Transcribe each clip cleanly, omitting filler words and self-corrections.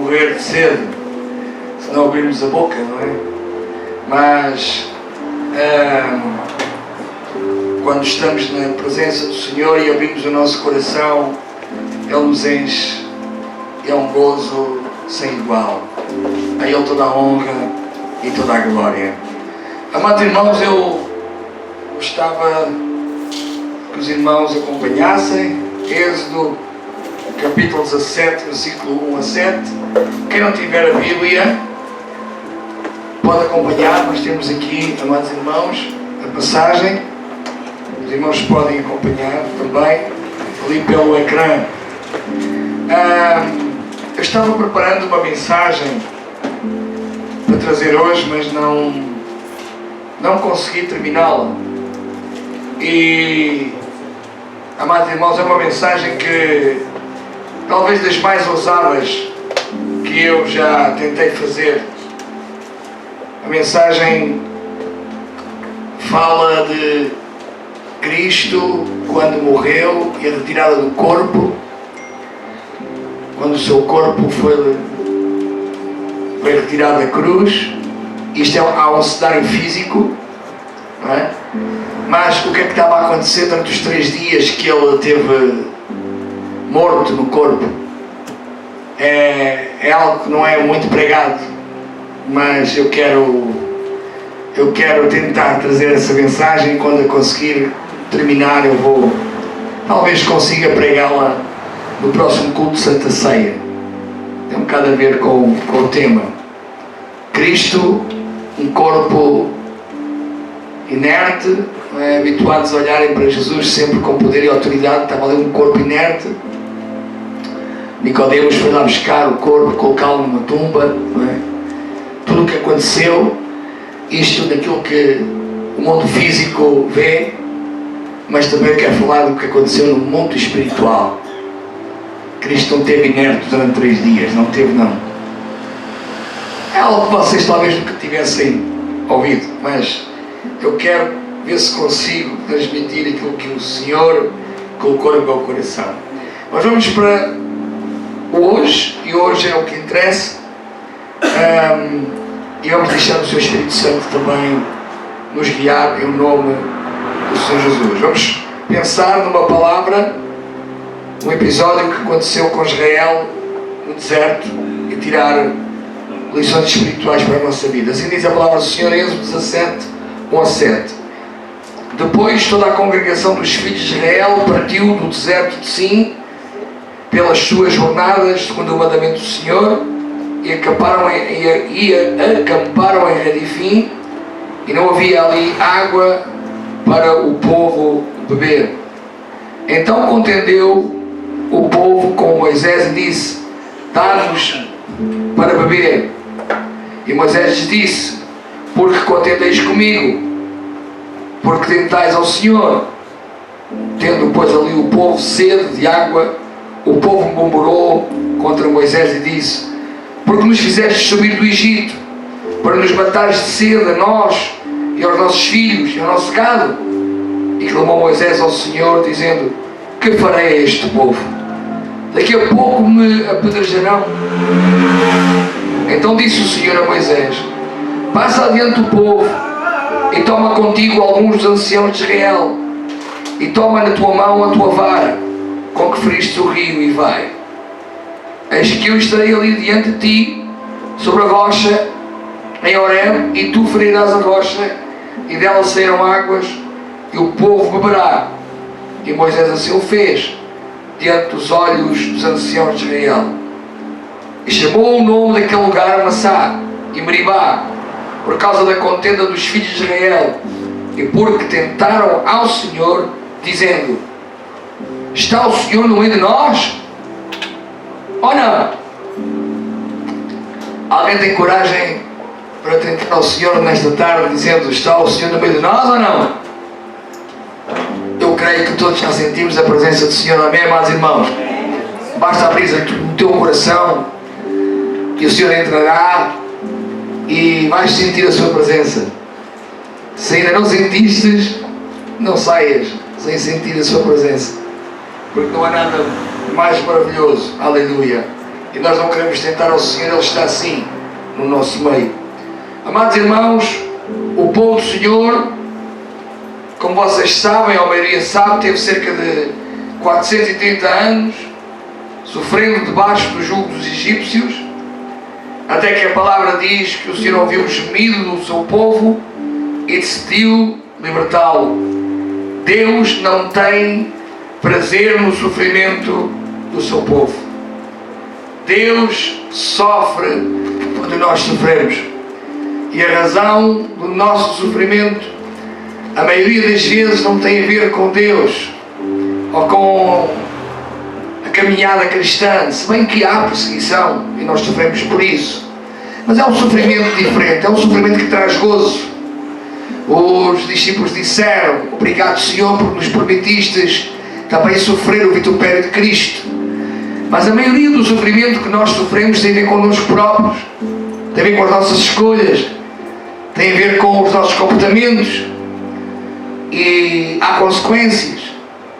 morrer de sede se não abrirmos a boca, não é? Mas quando estamos na presença do Senhor e abrimos o nosso coração, Ele nos enche. É um gozo sem igual. A Ele toda a honra e toda a glória. Amados irmãos, eu gostava que os irmãos acompanhassem Êxodo capítulo 17, versículo 1 a 7. Quem não tiver a Bíblia pode acompanhar. Nós temos aqui, amados irmãos, a passagem. Os irmãos podem acompanhar também ali pelo ecrã. Eu estava preparando uma mensagem para trazer hoje, mas não consegui terminá-la. E, amados irmãos, é uma mensagem que talvez das mais ousadas que eu já tentei fazer. A mensagem fala de Cristo quando morreu e a retirada do corpo, quando o seu corpo foi retirado da cruz. Isto há um cenário físico, não é? Mas o que é que estava a acontecer durante os 3 dias que ele teve morto no corpo? É algo que não é muito pregado, mas eu quero tentar trazer essa mensagem. Quando eu conseguir terminar, eu vou, talvez consiga pregá-la no próximo culto de Santa Ceia. Tem um bocado a ver com o tema. Cristo, um corpo inerte, não é? Habituados a olharem para Jesus sempre com poder e autoridade. Estava ali um corpo inerte. Nicodemos foi lá buscar o corpo, colocá-lo numa tumba, não é? Tudo o que aconteceu, isto daquilo que o mundo físico vê, mas também quero falar do que aconteceu no mundo espiritual. Cristo não teve inerte durante 3 dias, não teve não. É algo que vocês talvez nunca tivessem ouvido, mas eu quero ver se consigo transmitir aquilo que o Senhor colocou no meu coração. Nós vamos para o hoje, e hoje é o que interessa, e vamos deixar o seu Espírito Santo também nos guiar em nome do Senhor Jesus. Vamos pensar numa palavra, um episódio que aconteceu com Israel no deserto, e tirar lições espirituais para a nossa vida. Assim diz a palavra do Senhor, Êxodo 17, 1 a 7. Depois toda a congregação dos filhos de Israel partiu do deserto de Sim pelas suas jornadas, segundo o mandamento do Senhor, e acamparam em Redifim, e não havia ali água para o povo beber. Então contendeu o povo com Moisés e disse: dá-nos para beber. E Moisés disse: porque contendeis comigo, porque tentais ao Senhor. Tendo pois ali o povo sede de água, o povo murmurou contra Moisés e disse: porque nos fizeste subir do Egito para nos matares de sede a nós e aos nossos filhos e ao nosso gado? E clamou Moisés ao Senhor dizendo: que farei a este povo? Daqui a pouco me apedrejarão. Então disse o Senhor a Moisés: passa adiante do povo e toma contigo alguns dos anciãos de Israel, e toma na tua mão a tua vara com que feriste o rio, e vai. Eis que eu estarei ali diante de ti, sobre a rocha em Horeb, e tu ferirás a rocha, e dela sairão águas, e o povo beberá. E Moisés assim o fez, diante dos olhos dos anciãos de Israel. E chamou o nome daquele lugar Massá e Meribá, por causa da contenda dos filhos de Israel, e porque tentaram ao Senhor, dizendo: está o Senhor no meio de nós? Ou não? Alguém tem coragem para tentar ao Senhor nesta tarde, dizendo: está o Senhor no meio de nós ou não? Eu creio que todos já sentimos a presença do Senhor, amém, amados irmãos? Basta abrir o teu coração e o Senhor entrará e vais sentir a sua presença. Se ainda não sentistes, não saias sem sentir a sua presença, porque não há nada mais maravilhoso, aleluia, E nós não queremos tentar ao Senhor, Ele está assim, no nosso meio. Amados irmãos, o povo do Senhor, como vocês sabem, a maioria sabe, teve cerca de 430 anos, sofrendo debaixo do jugo dos egípcios, até que a palavra diz que o Senhor ouviu o gemido do seu povo e decidiu libertá-lo. Deus não tem prazer no sofrimento do seu povo. Deus sofre quando nós sofremos. E a razão do nosso sofrimento, a maioria das vezes, não tem a ver com Deus ou com a caminhada cristã, se bem que há perseguição e nós sofremos por isso. Mas é um sofrimento diferente, é um sofrimento que traz gozo. Os discípulos disseram: obrigado, Senhor, por nos permitistes também sofrer o vitupério de Cristo. Mas a maioria do sofrimento que nós sofremos tem a ver connosco próprios, tem a ver com as nossas escolhas, tem a ver com os nossos comportamentos, e há consequências,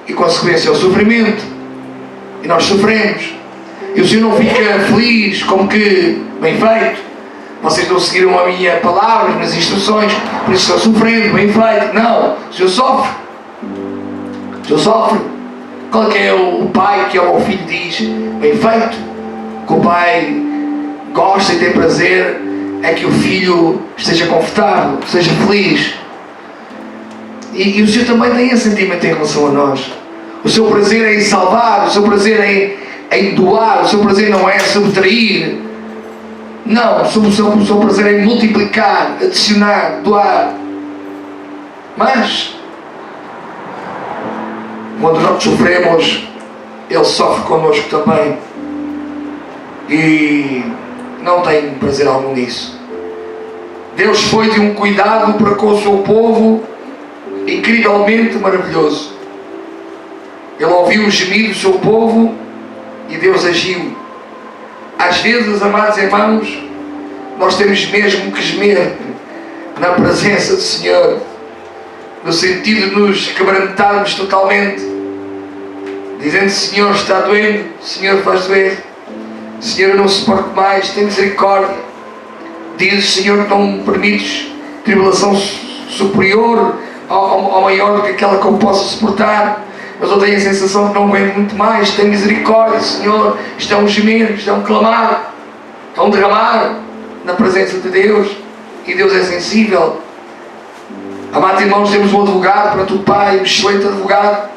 e consequência é o sofrimento, e nós sofremos. E o Senhor não fica feliz como que, bem feito, vocês não seguiram a minha palavra, as minhas instruções, por isso estão sofrendo, bem feito. Não, o Senhor sofre. O Senhor sofre. Qual é que é o pai que ao filho diz, bem feito? Que o pai gosta e tem prazer é que o filho esteja confortável, seja feliz. E o Senhor também tem esse sentimento em relação a nós. O seu prazer é em salvar, o seu prazer é em doar, o seu prazer não é subtrair. Não, o seu prazer é em multiplicar, adicionar, doar. Mas, quando nós sofremos, Ele sofre connosco também. E não tem prazer algum nisso. Deus foi de um cuidado para com o seu povo incrivelmente maravilhoso. Ele ouviu o gemido do seu povo e Deus agiu. Às vezes, amados irmãos, nós temos mesmo que gemer na presença do Senhor, no sentido de nos quebrantarmos totalmente, dizendo: Senhor, está doendo, Senhor, faz doer, Senhor, eu não suporto mais, tem misericórdia. Diz: Senhor, não permites tribulação superior ou maior do que aquela que eu possa suportar, mas eu tenho a sensação que não aguento muito mais. Tem misericórdia, Senhor. Isto é um gemer, isto é um clamar, é um derramar na presença de Deus, e Deus é sensível. Amados irmãos, temos um advogado perante o Pai, um excelente advogado.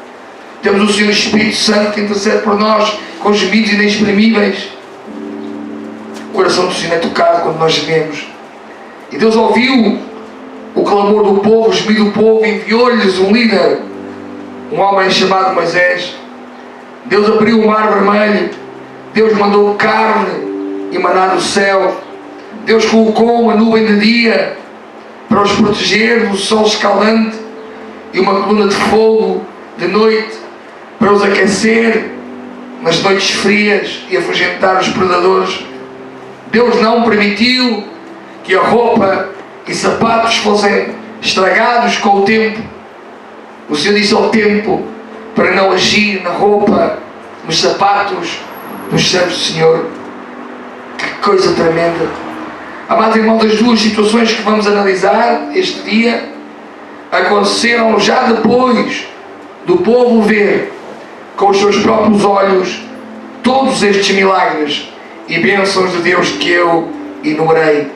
Temos o Senhor Espírito Santo que intercede por nós com gemidos inexprimíveis. O coração do Senhor é tocado quando nós gememos. E Deus ouviu o clamor do povo, o gemido do povo, e enviou-lhes um líder, um homem chamado Moisés. Deus abriu o mar vermelho. Deus mandou carne emanar do céu. Deus colocou uma nuvem de dia para os proteger do sol escaldante e uma coluna de fogo de noite para os aquecer nas noites frias e afugentar os predadores. Deus não permitiu que a roupa e sapatos fossem estragados com o tempo. O Senhor disse ao tempo para não agir na roupa, nos sapatos dos servos do Senhor. Que coisa tremenda! Amados irmãos, as duas situações que vamos analisar este dia aconteceram já depois do povo ver com os seus próprios olhos todos estes milagres e bênçãos de Deus que eu enumerei.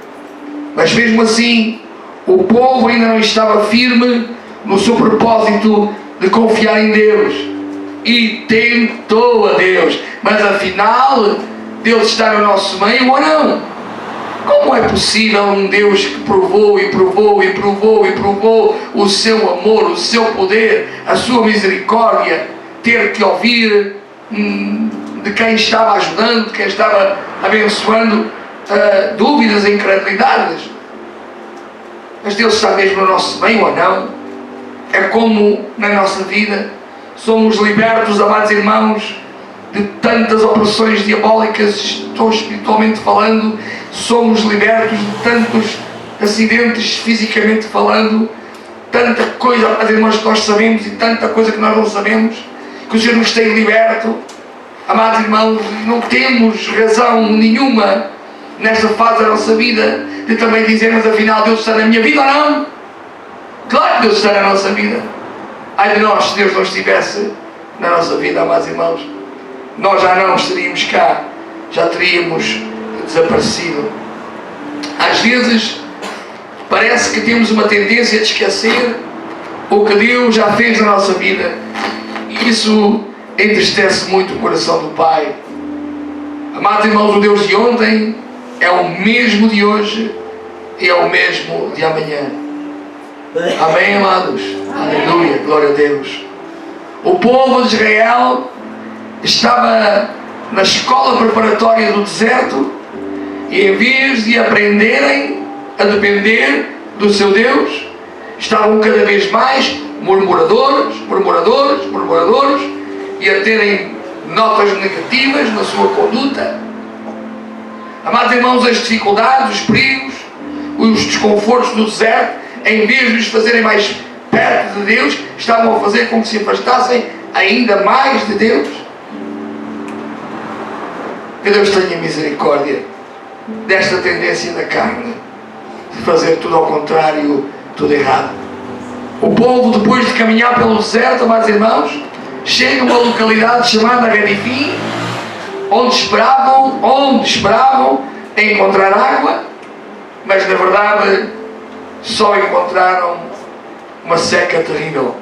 Mas mesmo assim, o povo ainda não estava firme no seu propósito de confiar em Deus, e tentou a Deus. Mas afinal, Deus está no nosso meio ou não? Como é possível um Deus que provou e provou e provou e provou o seu amor, o seu poder, a sua misericórdia, ter que ouvir de quem estava ajudando, de quem estava abençoando, dúvidas e incredulidades? Mas Deus está mesmo no nosso meio ou não? É como na nossa vida somos libertos, amados irmãos, de tantas opressões diabólicas, estou espiritualmente falando. Somos libertos de tantos acidentes fisicamente falando, tanta coisa, amados irmãos, que nós sabemos e tanta coisa que nós não sabemos, que o Senhor nos tem liberto. Amados irmãos, não temos razão nenhuma nesta fase da nossa vida de também dizermos afinal Deus está na minha vida ou não? Claro que Deus está na nossa vida. Ai de nós se Deus não estivesse na nossa vida, amados irmãos. Nós já não estaríamos cá, já teríamos desaparecido. Às vezes parece que temos uma tendência de esquecer o que Deus já fez na nossa vida, e isso entristece muito o coração do Pai. Amados irmãos, o Deus de ontem é o mesmo de hoje e é o mesmo de amanhã. Amém, amados? Aleluia, glória a Deus. O povo de Israel estava na escola preparatória do deserto, e em vez de aprenderem a depender do seu Deus, estavam cada vez mais murmuradores, e a terem notas negativas na sua conduta. Amados irmãos, as dificuldades, os perigos, os desconfortos do deserto, em vez de os fazerem mais perto de Deus, estavam a fazer com que se afastassem ainda mais de Deus. Que Deus tenha misericórdia desta tendência da carne de fazer tudo ao contrário, tudo errado. O povo, depois de caminhar pelo deserto, amados irmãos, chega a uma localidade chamada Redifim, onde esperavam encontrar água, mas na verdade só encontraram uma seca terrível.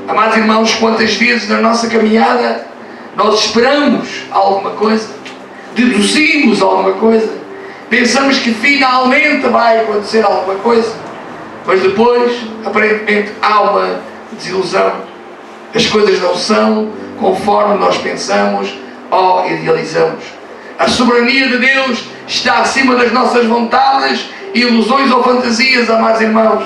Amados irmãos, quantas vezes na nossa caminhada nós esperamos alguma coisa, deduzimos alguma coisa, pensamos que finalmente vai acontecer alguma coisa, mas depois aparentemente há uma desilusão. As coisas não são conforme nós pensamos ou idealizamos. A soberania de Deus está acima das nossas vontades, ilusões ou fantasias, amados irmãos.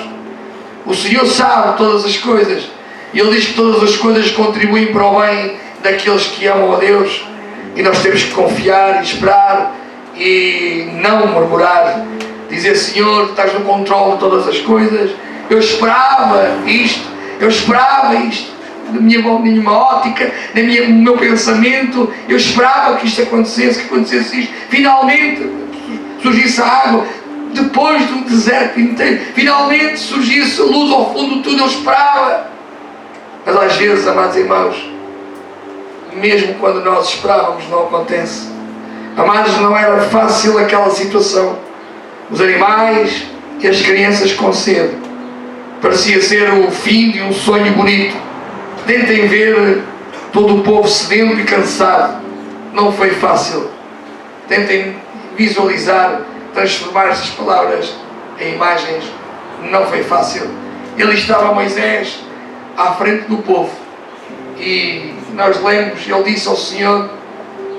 O Senhor sabe todas as coisas, e Ele diz que todas as coisas contribuem para o bem daqueles que amam a Deus, e nós temos que confiar e esperar e não murmurar, dizer: Senhor, Tu estás no controle de todas as coisas. Eu esperava isto, na minha ótica, no meu pensamento, eu esperava que isto acontecesse, isto. Finalmente surgisse a água, depois de um deserto inteiro, finalmente surgisse a luz ao fundo de tudo, eu esperava. Mas às vezes, amados irmãos, mesmo quando nós esperávamos, não acontece. Amados, não era fácil aquela situação. Os animais e as crianças com sede. Parecia ser o fim de um sonho bonito. Tentem ver todo o povo sedento e cansado. Não foi fácil. Tentem visualizar, transformar estas palavras em imagens. Não foi fácil. Ali estava Moisés à frente do povo, e nós lemos, ele disse ao Senhor: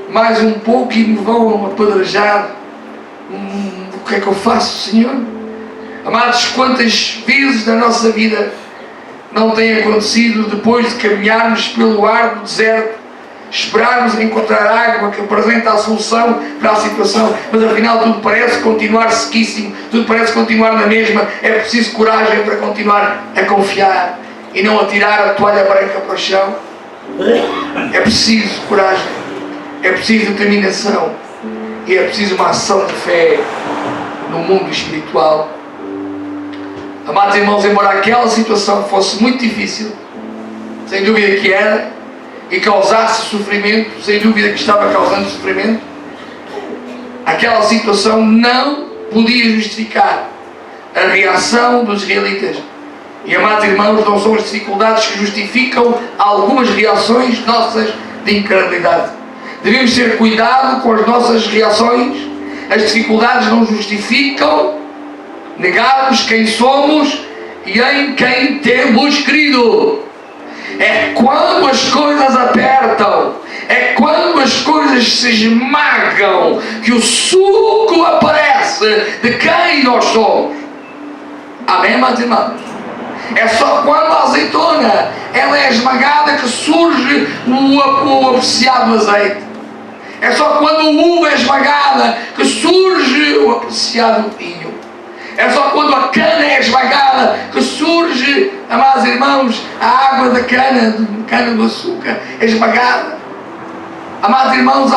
mais um pouco e me vão apedrejar. O que é que eu faço, Senhor? Amados, quantas vezes na nossa vida não tem acontecido, depois de caminharmos pelo árduo deserto, esperarmos encontrar água que apresenta a solução para a situação, mas afinal tudo parece continuar sequíssimo, tudo parece continuar na mesma. É preciso coragem para continuar a confiar e não atirar a toalha branca para o chão. É preciso coragem, é preciso determinação, e é preciso uma ação de fé no mundo espiritual. Amados irmãos, embora aquela situação fosse muito difícil, sem dúvida que era, e causasse sofrimento, sem dúvida que estava causando sofrimento, aquela situação não podia justificar a reação dos israelitas. E, amados irmãos, não são as dificuldades que justificam algumas reações nossas de incredulidade. Devemos ter cuidado com as nossas reações. As dificuldades não justificam negarmos quem somos e em quem temos crido. É quando as coisas apertam, é quando as coisas se esmagam, que o suco aparece de quem nós somos. Amém, amados irmãos? É só quando a azeitona ela é esmagada que surge o apreciado azeite. É só quando a uva é esmagada que surge o apreciado vinho. É só quando a cana é esmagada que surge, amados irmãos, a água da cana do açúcar é esmagada. Amados irmãos,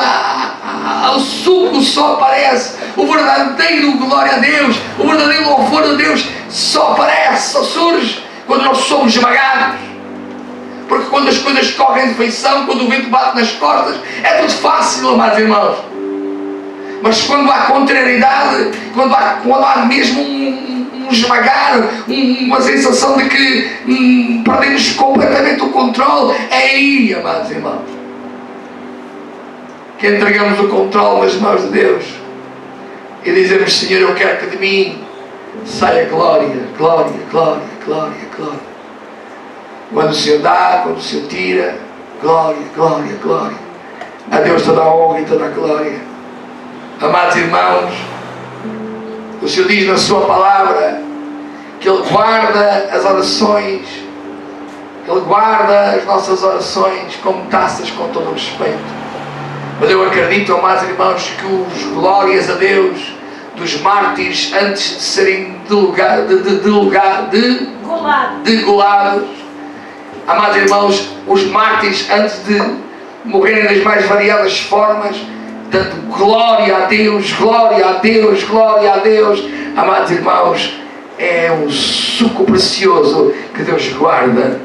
o suco só aparece, o verdadeiro glória a Deus, o verdadeiro louvor a Deus só aparece, só surge quando nós somos esmagados. Porque quando as coisas correm de feição, quando o vento bate nas costas, é tudo fácil, amados irmãos. Mas quando há contrariedade, quando há mesmo um esmagar, uma sensação de que perdemos completamente o controle, é aí, amados irmãos, que entregamos o controle nas mãos de Deus e dizemos: Senhor, eu quero que de mim saia glória, glória, glória, glória, glória. Quando o Senhor dá, quando o Senhor tira, glória, glória, glória. A Deus toda a honra e toda a glória. Amados irmãos, o Senhor diz na sua palavra que Ele guarda as orações, Ele guarda as nossas orações como taças com todo o respeito. Mas eu acredito, amados irmãos, que os glórias a Deus dos mártires, antes de serem degolados, amados irmãos, os mártires, antes de morrerem das mais variadas formas, dando glória a Deus, glória a Deus, glória a Deus, amados irmãos, é um suco precioso que Deus guarda